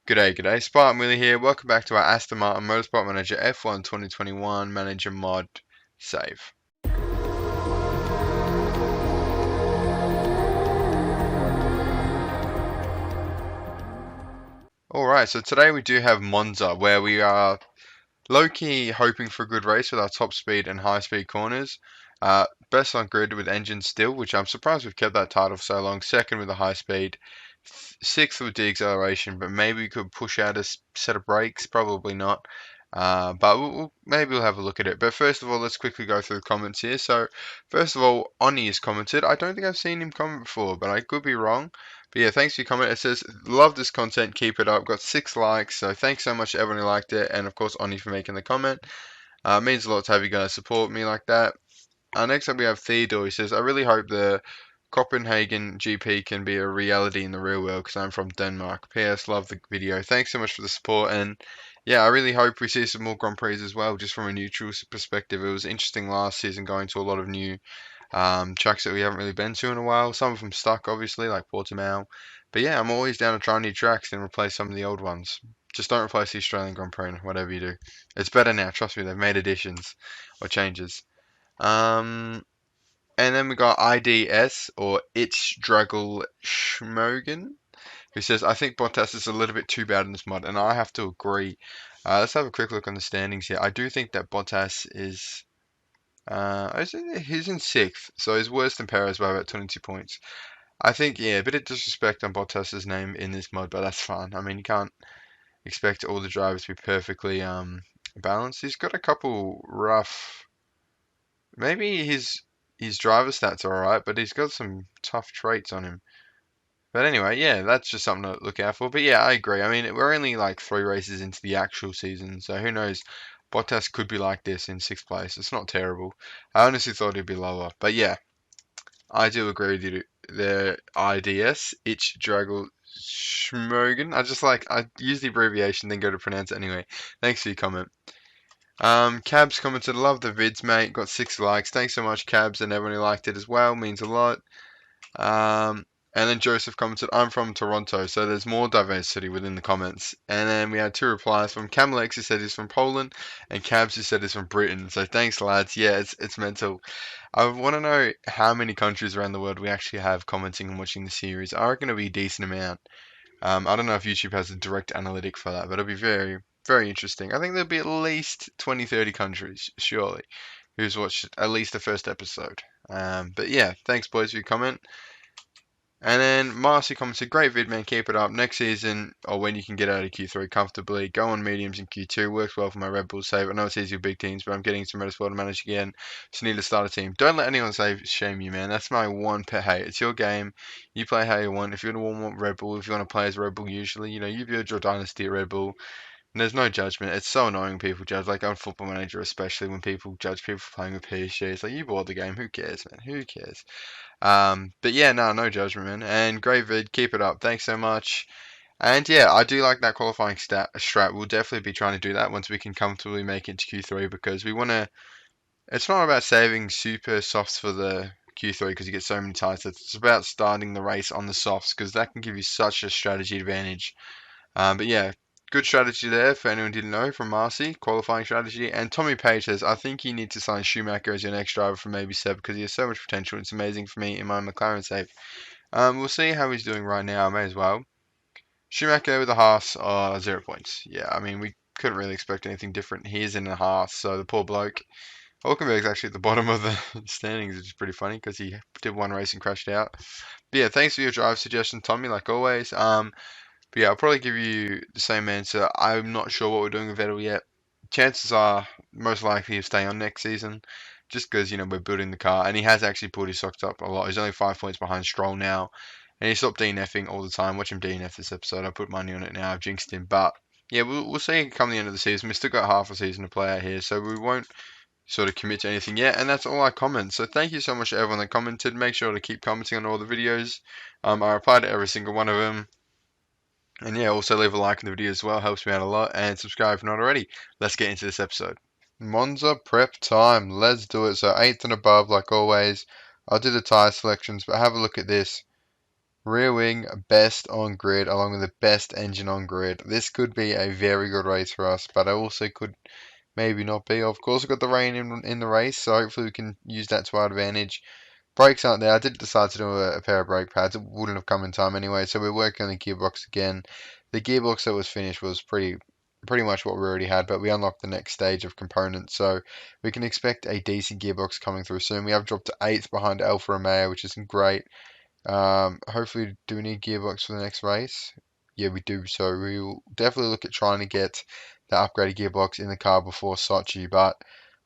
G'day, Spartan Willie here. Welcome back to our Aston Martin Motorsport Manager F1 2021 Manager Mod save. Alright, so today we do have Monza, where we are low-key hoping for a good race with our top speed and high speed corners. Best on grid with engine still, which I'm surprised we've kept that title for so long. Second with the high speed. Sixth with de-acceleration, but maybe we could push out a set of brakes. Probably not. But maybe we'll have a look at it. But first of all, let's quickly go through the comments here. So, first of all, Oni has commented. I don't think I've seen him comment before, but I could be wrong. But yeah, thanks for your comment. It says, love this content, keep it up. Got 6 likes, so thanks so much to everyone who liked it. And of course, Oni for making the comment. It means a lot to have you guys support me like that. Next up, we have Theodore. He says, I really hope the Copenhagen GP can be a reality in the real world because I'm from Denmark. PS, love the video. Thanks so much for the support. And yeah, I really hope we see some more Grand Prix as well, just from a neutral perspective. It was interesting last season going to a lot of new tracks that we haven't really been to in a while. Some of them stuck, obviously, like Portimao. But yeah, I'm always down to try new tracks and replace some of the old ones. Just don't replace the Australian Grand Prix, whatever you do. It's better now, trust me, they've made additions or changes. Um, and then we got IDS or Itch Draggle Schmogen, who says, I think Bottas is a little bit too bad in this mod, and I have to agree. Let's have a quick look on the standings here. I do think that Bottas is he's in sixth, so he's worse than Perez by about 22 points. I think, yeah, a bit of disrespect on Bottas's name in this mod, but that's fine. I mean, you can't expect all the drivers to be perfectly balanced. He's got a couple rough. Maybe his driver stats are alright, but he's got some tough traits on him. But anyway, yeah, that's just something to look out for. But yeah, I agree. I mean, we're only like 3 races into the actual season, so who knows? Bottas could be like this in sixth place. It's not terrible. I honestly thought he'd be lower. But yeah, I do agree with you. The IDS, Itch Draggle Schmogen. I use the abbreviation, then go to pronounce it anyway. Thanks for your comment. Cabs commented, love the vids, mate. Got 6 likes. Thanks so much, Cabs, and everyone who liked it as well. Means a lot. And then Joseph commented, I'm from Toronto, so there's more diversity within the comments. And then we had 2 replies from Camalex, who said he's from Poland, and Cabs, who said he's from Britain. So thanks, lads. Yeah, it's mental. I want to know how many countries around the world we actually have commenting and watching the series. I reckon it'll be a decent amount. I don't know if YouTube has a direct analytic for that, but it'll be very, very interesting. I think there'll be at least 20, 30 countries, surely, who's watched at least the first episode. But yeah, thanks, boys, for your comment. And then Marcy commented, great vid, man, keep it up. Next season, or when you can get out of Q3 comfortably, go on mediums in Q2. Works well for my Red Bull save. I know it's easy with big teams, but I'm getting some Motorsport to manage again. So need to start a team. Don't let anyone say shame you, man. That's my one pet hate. It's your game. You play how you want. If you want Red Bull, if you want to play as Red Bull, usually, you build your dynasty at Red Bull. And there's no judgment. It's so annoying when people judge, like on Football Manager especially, when people judge people for playing with PSG. It's like, you bought the game. Who cares, man? Who cares? But yeah, no judgment, man. And great vid, keep it up. Thanks so much. And yeah, I do like that qualifying strat. We'll definitely be trying to do that once we can comfortably make it to Q3 because we want to. It's not about saving super softs for the Q3 because you get so many tires. It's about starting the race on the softs because that can give you such a strategy advantage. But yeah, good strategy there for anyone who didn't know from Marcy, qualifying strategy. And Tommy Page says, I think you need to sign Schumacher as your next driver for maybe Seb because he has so much potential. It's amazing for me in my McLaren save. We'll see how he's doing right now. I may as well. Schumacher with a Haas, 0 points. Yeah, I mean, we couldn't really expect anything different. He is in a Haas, so the poor bloke. Hulkenberg's actually at the bottom of the standings, which is pretty funny because he did one race and crashed out. But yeah, thanks for your drive suggestion, Tommy, like always. But yeah, I'll probably give you the same answer. I'm not sure what we're doing with Vettel yet. Chances are most likely he'll stay on next season, just because we're building the car, and he has actually pulled his socks up a lot. He's only 5 points behind Stroll now, and he stopped DNFing all the time. Watch him DNF this episode. I put money on it now. I've jinxed him, but yeah, we'll see come the end of the season. We've still got half a season to play out here, so we won't sort of commit to anything yet. And that's all I comment. So thank you so much to everyone that commented. Make sure to keep commenting on all the videos. I reply to every single one of them. And yeah, also leave a like in the video as well, helps me out a lot, and subscribe if not already. Let's get into this episode. Monza Prep time, let's do it. So 8th and above, like always. I'll do the tyre selections, but have a look at this. Rear wing best on grid along with the best engine on grid. This could be a very good race for us, but I also could maybe not be. Of course, we've got the rain in the race, so hopefully we can use that to our advantage. Brakes aren't there. I did decide to do a pair of brake pads. It wouldn't have come in time anyway, so we're working on the gearbox again. The gearbox that was finished was pretty much what we already had, but we unlocked the next stage of components, so we can expect a decent gearbox coming through soon. We have dropped to 8th behind Alfa Romeo, which isn't great. Hopefully, do we need gearbox for the next race? Yeah, we do. So we'll definitely look at trying to get the upgraded gearbox in the car before Sochi. But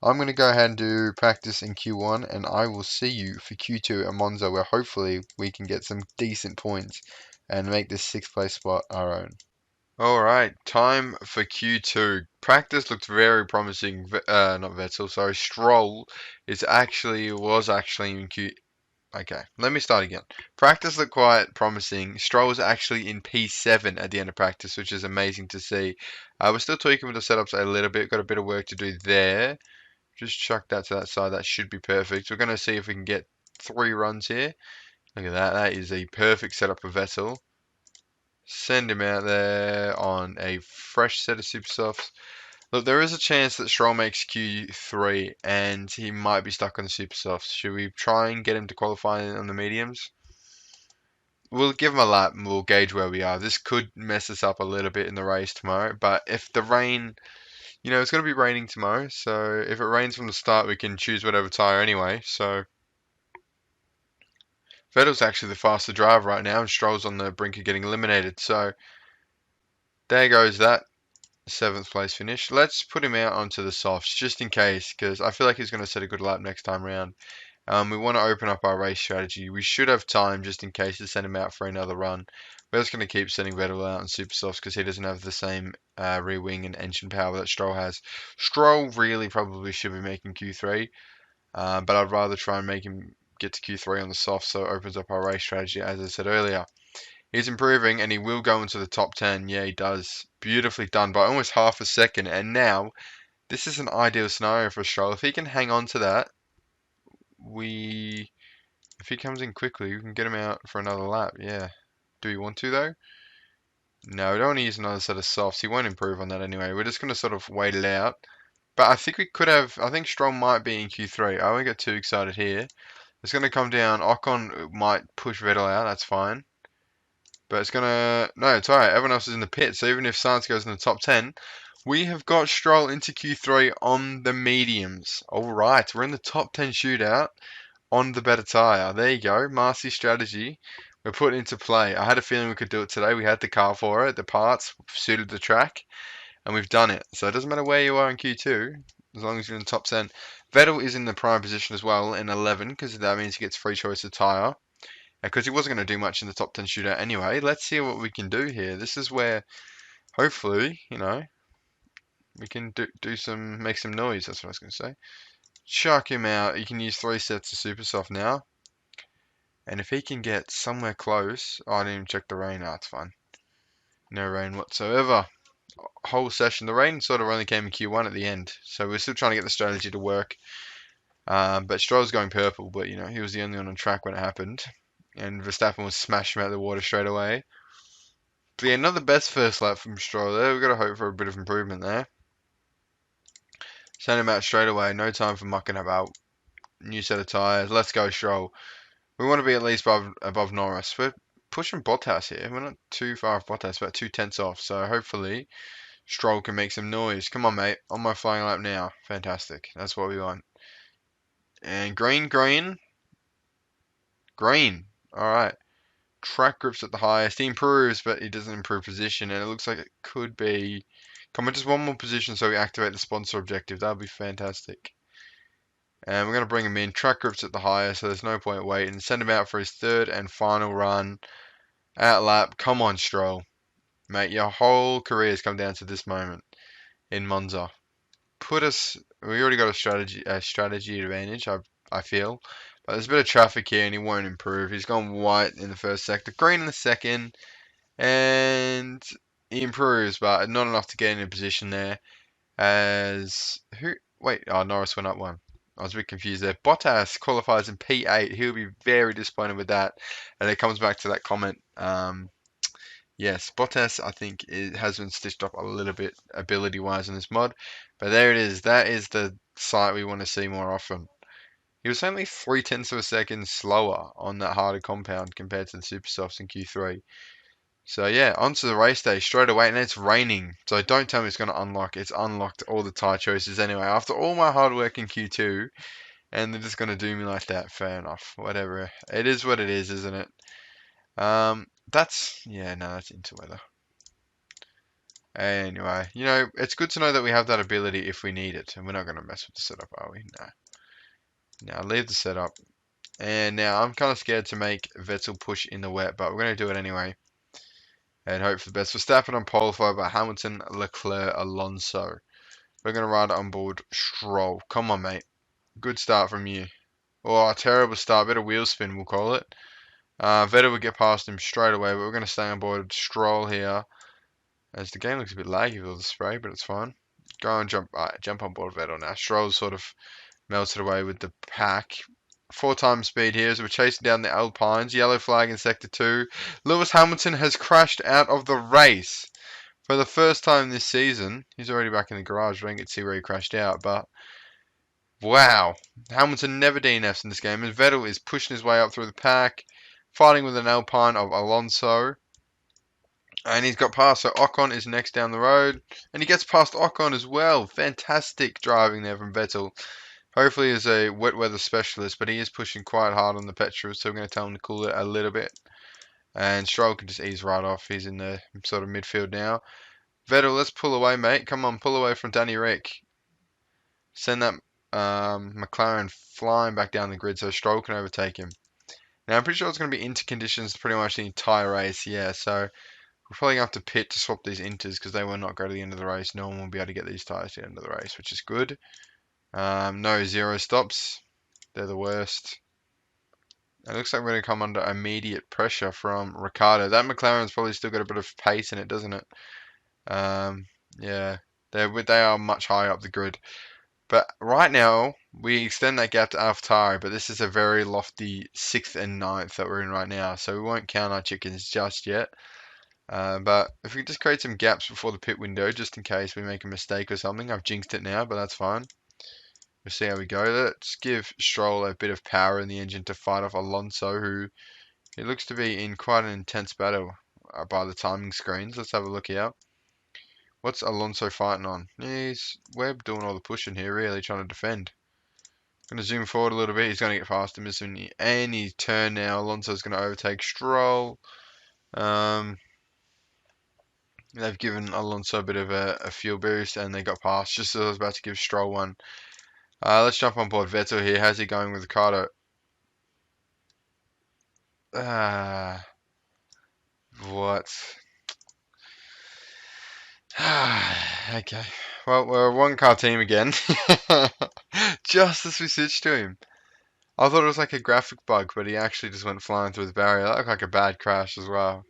I'm going to go ahead and do practice in Q1, and I will see you for Q2 at Monza, where hopefully we can get some decent points and make this 6th place spot our own. All right, time for Q2. Practice looked very promising. Not Vettel, sorry. Stroll was actually in Q. Okay, let me start again. Practice looked quite promising. Stroll was actually in P7 at the end of practice, which is amazing to see. We're still tweaking with the setups a little bit. Got a bit of work to do there. Just chuck that to that side. That should be perfect. We're going to see if we can get 3 runs here. Look at that. That is a perfect setup for Vettel. Send him out there on a fresh set of super softs. Look, there is a chance that Stroll makes Q3 and he might be stuck on the super softs. Should we try and get him to qualify on the mediums? We'll give him a lap and we'll gauge where we are. This could mess us up a little bit in the race tomorrow, but if the rain, it's going to be raining tomorrow, so if it rains from the start, we can choose whatever tyre anyway. So Vettel's actually the faster driver right now, and Stroll's on the brink of getting eliminated. So there goes that 7th place finish. Let's put him out onto the softs just in case, because I feel like he's going to set a good lap next time round. We want to open up our race strategy. We should have time just in case to send him out for another run. We're just going to keep sending Vettel out on super softs because he doesn't have the same rear wing and engine power that Stroll has. Stroll really probably should be making Q3, but I'd rather try and make him get to Q3 on the soft so it opens up our race strategy as I said earlier. He's improving and he will go into the top 10. Yeah, he does. Beautifully done by almost half a second. And now, this is an ideal scenario for Stroll. If he can hang on to that, if he comes in quickly, we can get him out for another lap. Yeah. Do we want to, though? No, we don't want to use another set of softs. He won't improve on that anyway. We're just going to sort of wait it out. But I think we could have, I think Stroll might be in Q3. I won't get too excited here. It's going to come down. Ocon might push Vettel out. That's fine. But it's gonna no, it's alright. Everyone else is in the pit, so even if Sainz goes in the top 10, we have got Stroll into Q3 on the mediums. Alright, we're in the top 10 shootout on the better tyre. There you go, Marcy's strategy. We're put into play. I had a feeling we could do it today. We had the car for it, the parts suited the track, and we've done it. So it doesn't matter where you are in Q2, as long as you're in the top 10. Vettel is in the prime position as well in 11, because that means he gets free choice of tyre because he wasn't going to do much in the top 10 shootout anyway. Let's see what we can do here. This is where, hopefully, we can make some noise. That's what I was going to say. Chuck him out. You can use 3 sets of super soft now. And if he can get somewhere close, I didn't even check the rain. It's fine. No rain whatsoever. Whole session. The rain sort of only came in Q1 at the end. So we're still trying to get the strategy to work. But Stroll's going purple, but he was the only one on track when it happened. And Verstappen was smashing him out of the water straight away. But yeah, not the best first lap from Stroll there. We've got to hope for a bit of improvement there. Send him out straight away. No time for mucking about. New set of tyres. Let's go, Stroll. We want to be at least above Norris. We're pushing Bottas here. We're not too far off Bottas, about 2 tenths off. So hopefully Stroll can make some noise. Come on, mate. On my flying lap now. Fantastic. That's what we want. And green, green. Green. All right. Track grips at the highest. He improves, but he doesn't improve position. And it looks like it could be... Come on, just one more position so we activate the sponsor objective. That would be fantastic. And we're going to bring him in. Track grips at the highest, so there's no point waiting. Send him out for his 3rd and final run. At lap. Come on, Stroll. Mate, your whole career has come down to this moment in Monza. We already got a strategy advantage, I feel. But there's a bit of traffic here and he won't improve. He's gone white in the first sector, green in the second, and he improves, but not enough to get in a position there. Wait, Norris went up 1. I was a bit confused there. Bottas qualifies in P8. He'll be very disappointed with that. And it comes back to that comment. Yes, Bottas, I think, it has been stitched up a little bit ability-wise in this mod. But there it is. That is the sight we want to see more often. He was only 0.3 of a second slower on that harder compound compared to the Super Softs in Q3. So yeah, onto the race day straight away, and it's raining. So don't tell me it's going to unlock. It's unlocked all the tyre choices anyway. After all my hard work in Q2, and they're just going to do me like that. Fair enough. Whatever. It is what it is, isn't it? Yeah, no, that's into weather. Anyway, you know, it's good to know that we have that ability if we need it, and we're not going to mess with the setup, are we? No. Now leave the setup. And now I'm kind of scared to make Vettel push in the wet, but we're going to do it anyway. And hope for the best. Verstappen on pole, followed by Hamilton, Leclerc, Alonso. We're going to ride on board Stroll. Come on, mate. Good start from you. Oh, terrible start. Bit of wheel spin, we'll call it. Vettel would get past him straight away, but we're going to stay on board Stroll here. As the game looks a bit laggy with all the spray, but it's fine. Go and jump on board Vettel now. Stroll's sort of melted away with the pack. 4 times speed here as we're chasing down the Alpines. Yellow flag in sector 2. Lewis Hamilton has crashed out of the race for the first time this season. He's already back in the garage. I don't get to see where he crashed out, but wow. Hamilton never DNFs in this game, and Vettel is pushing his way up through the pack, fighting with an Alpine of Alonso. And he's got past, so Ocon is next down the road. And he gets past Ocon as well. Fantastic driving there from Vettel. Hopefully he's a wet weather specialist, but he is pushing quite hard on the petrol, so we're going to tell him to cool it a little bit. And Stroll can just ease right off. He's in the sort of midfield now. Vettel, let's pull away, mate. Come on, pull away from Danny Rick. Send that McLaren flying back down the grid so Stroll can overtake him. Now, I'm pretty sure it's going to be inter conditions pretty much the entire race, yeah, so we're probably going to have to pit to swap these inters because they will not go to the end of the race. No one will be able to get these tyres to the end of the race, which is good. No zero stops. They're the worst. It looks like we're going to come under immediate pressure from Ricciardo. That McLaren's probably still got a bit of pace in it, doesn't it? Yeah, they are much higher up the grid. But right now, we extend that gap to AlphaTauri, but this is a very lofty 6th and 9th that we're in right now, so we won't count our chickens just yet. But if we just create some gaps before the pit window, just in case we make a mistake or something. I've jinxed it now, but that's fine. We'll see how we go. Let's give Stroll a bit of power in the engine to fight off Alonso, who he looks to be in quite an intense battle by the timing screens. Let's have a look here. What's Alonso fighting on? We're doing all the pushing here, really trying to defend. Going to zoom forward a little bit. He's going to get past him as soon as he's turned now. Alonso's going to overtake Stroll. They've given Alonso a bit of a fuel boost and they got past just as I was about to give Stroll one. Let's jump on board Vettel here. How's he going with Ricardo? What? Okay. Well, we're a one-car team again. Just as we switched to him. I thought it was like a graphic bug, but he actually just went flying through the barrier. That looked like a bad crash as well.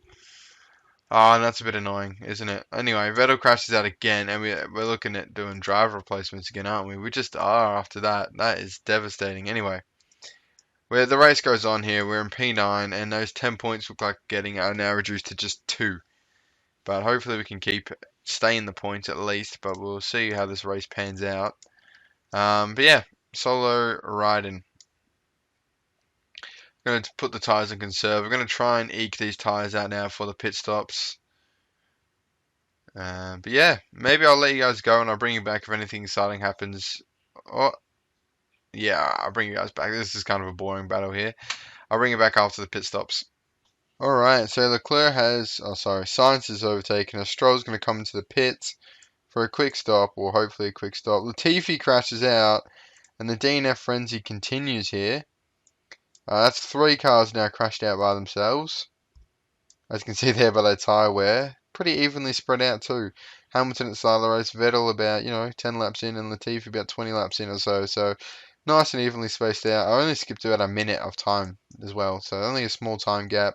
Oh, and that's a bit annoying, isn't it? Anyway, Vettel crashes out again, and we're looking at doing driver replacements again, aren't we? We just are after that. That is devastating. Anyway, where the race goes on here, we're in P9, and those 10 points look like getting are now reduced to just 2. But hopefully we can stay in the points at least, but we'll see how this race pans out. But yeah, solo riding. Going to put the tyres in conserve. We're going to try and eke these tyres out now for the pit stops. But yeah, maybe I'll let you guys go and I'll bring you back if anything exciting happens. Oh, yeah, I'll bring you guys back. This is kind of a boring battle here. I'll bring you back after the pit stops. Alright, so Leclerc Sainz is overtaken us. Stroll's going to come into the pits for a quick stop, or hopefully a quick stop. Latifi crashes out, and the DNF frenzy continues here. That's 3 cars now crashed out by themselves. As you can see there by their tyre wear. Pretty evenly spread out too. Hamilton at the start of the race, Vettel about, 10 laps in, and Latifi about 20 laps in or so. So nice and evenly spaced out. I only skipped about a minute of time as well, so only a small time gap.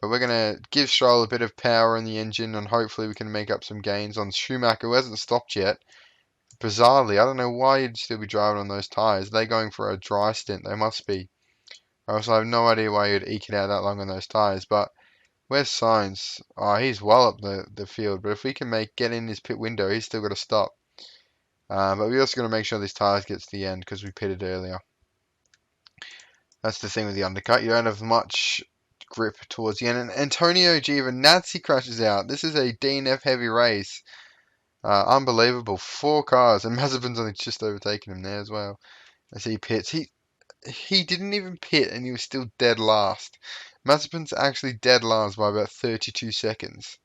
But we're going to give Stroll a bit of power in the engine, and hopefully we can make up some gains on Schumacher, who hasn't stopped yet. Bizarrely, I don't know why you'd still be driving on those tyres. They're going for a dry stint. They must be. Or else I have no idea why you'd eke it out that long on those tyres. But where's Sainz? Oh, he's well up the field. But if we can get in his pit window, he's still got to stop. But we also got to make sure these tyres get to the end because we pitted earlier. That's the thing with the undercut. You don't have much grip towards the end. And Antonio Giovinazzi crashes out. This is a DNF heavy race. Unbelievable. 4 cars. And Mazepin's only just overtaken him there as well. As he pits. He didn't even pit and he was still dead last. Mazepin's actually dead last by about 32 seconds.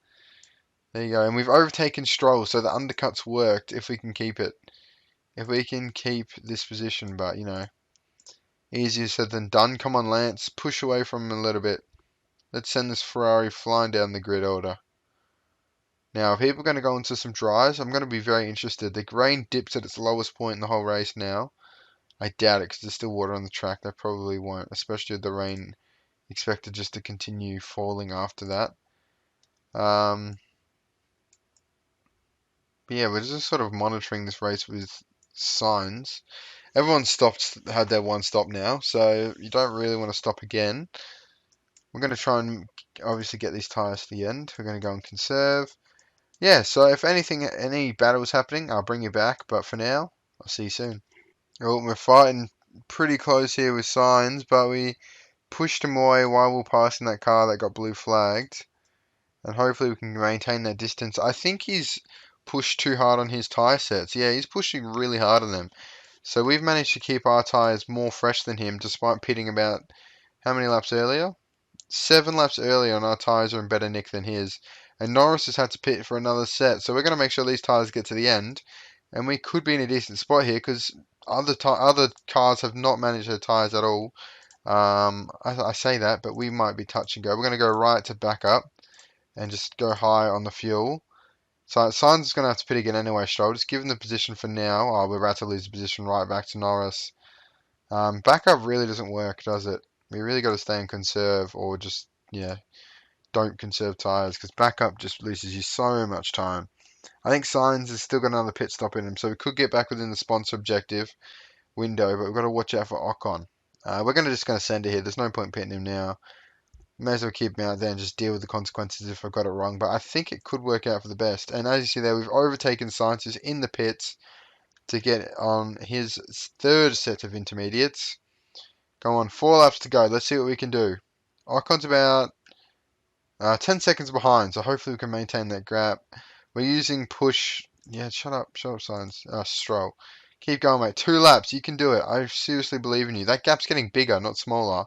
There you go. And we've overtaken Stroll, so the undercut's worked if we can keep it. If we can keep this position, but, you know, easier said than done. Come on, Lance. Push away from him a little bit. Let's send this Ferrari flying down the grid order. Now, if people are going to go into some dries, I'm going to be very interested. The rain dips at its lowest point in the whole race now. I doubt it because there's still water on the track. They probably won't, especially with the rain expected just to continue falling after that. But yeah, we're just sort of monitoring this race with signs. Everyone had their one stop now, so you don't really want to stop again. We're going to try and obviously get these tyres to the end. We're going to go and conserve. Yeah, so if any battles happening, I'll bring you back. But for now, I'll see you soon. Oh, we're fighting pretty close here with signs, but we pushed him away while we were passing that car that got blue flagged. And hopefully we can maintain that distance. I think he's pushed too hard on his tyre sets. Yeah, he's pushing really hard on them. So we've managed to keep our tyres more fresh than him despite pitting about how many laps earlier? 7 laps earlier, and our tyres are in better nick than his. And Norris has had to pit for another set. So we're going to make sure these tyres get to the end. And we could be in a decent spot here because other cars have not managed their tyres at all. I say that, but we might be touch and go. We're going to go right to back up and just go high on the fuel. So Sainz is going to have to pit again anyway, Stroll. Just give him the position for now. Oh, we're about to lose the position right back to Norris. Backup really doesn't work, does it? We really got to stay and conserve, or just, yeah, don't conserve tyres, because backup just loses you so much time. I think Sainz has still got another pit stop in him, so we could get back within the sponsor objective window, but we've got to watch out for Ocon. We're just going to send it here. There's no point pitting him now. May as well keep him out there and just deal with the consequences if I got it wrong. But I think it could work out for the best. And as you see there, we've overtaken Sainz in the pits to get on his 3rd set of intermediates. Go on, 4 laps to go. Let's see what we can do. Ocon's about 10 seconds behind, so hopefully we can maintain that gap. We're using push. Yeah, shut up, Sainz. Stroll. Keep going, mate. 2 laps, you can do it. I seriously believe in you. That gap's getting bigger, not smaller.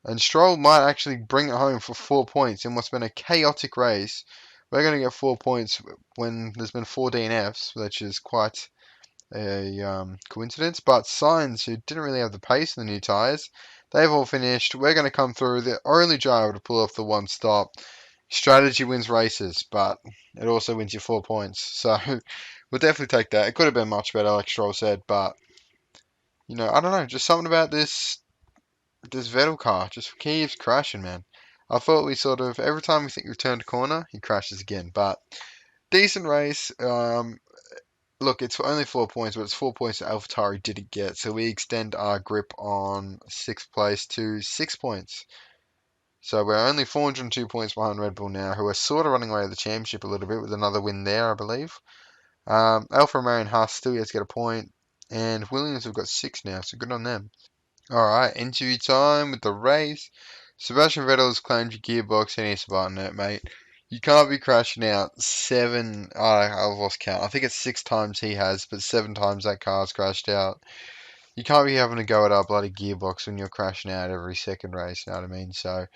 And Stroll might actually bring it home for 4 points in what's been a chaotic race. We're going to get 4 points when there's been 4 DNFs, which is quite a coincidence. But Sainz, who didn't really have the pace in the new tyres, they've all finished. We're going to come through. The only driver to pull off the one stop. Strategy wins races, but it also wins you 4 points. So we'll definitely take that. It could have been much better, like Stroll said, but you know, I don't know. Just something about this Vettel car just keeps crashing, man. I thought we sort of every time we think we've turned a corner, he crashes again. But decent race. Look, it's only 4 points, but it's 4 points that AlphaTauri didn't get. So we extend our grip on 6th place to 6 points. So we're only 402 points behind Red Bull now, who are sort of running away with the championship a little bit with another win there, I believe. Alfa Romeo and Haas still yet to get a point, and Williams have got 6 now, so good on them. Alright, interview time with the race. Sebastian Vettel has claimed your gearbox. He needs to button it, mate. You can't be crashing out 7. I've lost count. I think it's 6 times he has, but 7 times that car's crashed out. You can't be having to go at our bloody gearbox when you're crashing out every second race, you know what I mean? So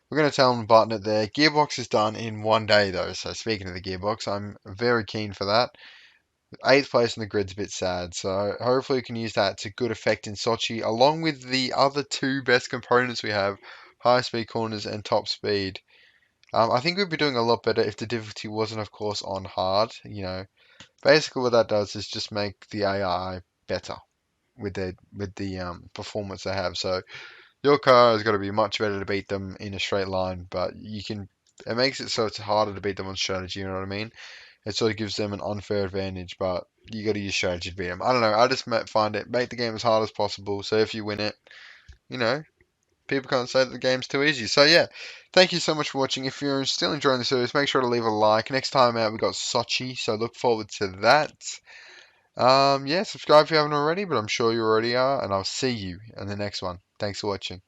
we're going to tell him to button it there. Gearbox is done in 1 day, though. So speaking of the gearbox, I'm very keen for that. 8th place in the grid's a bit sad, so hopefully we can use that to good effect in Sochi, along with the other 2 best components we have, high speed corners and top speed. I think we'd be doing a lot better if the difficulty wasn't, of course, on hard. You know, basically what that does is just make the AI better with the performance they have. So your car has got to be much better to beat them in a straight line, but it makes it so it's harder to beat them on strategy. You know what I mean? it sort of gives them an unfair advantage. But you got to use strategy to beat them. I don't know. I just find it make the game as hard as possible. So if you win it, you know, people can't say that the game's too easy. So yeah, thank you so much for watching. If you're still enjoying the series, make sure to leave a like. Next time out, we got Sochi, so look forward to that. Yeah, subscribe if you haven't already, but I'm sure you already are, and I'll see you in the next one. Thanks for watching.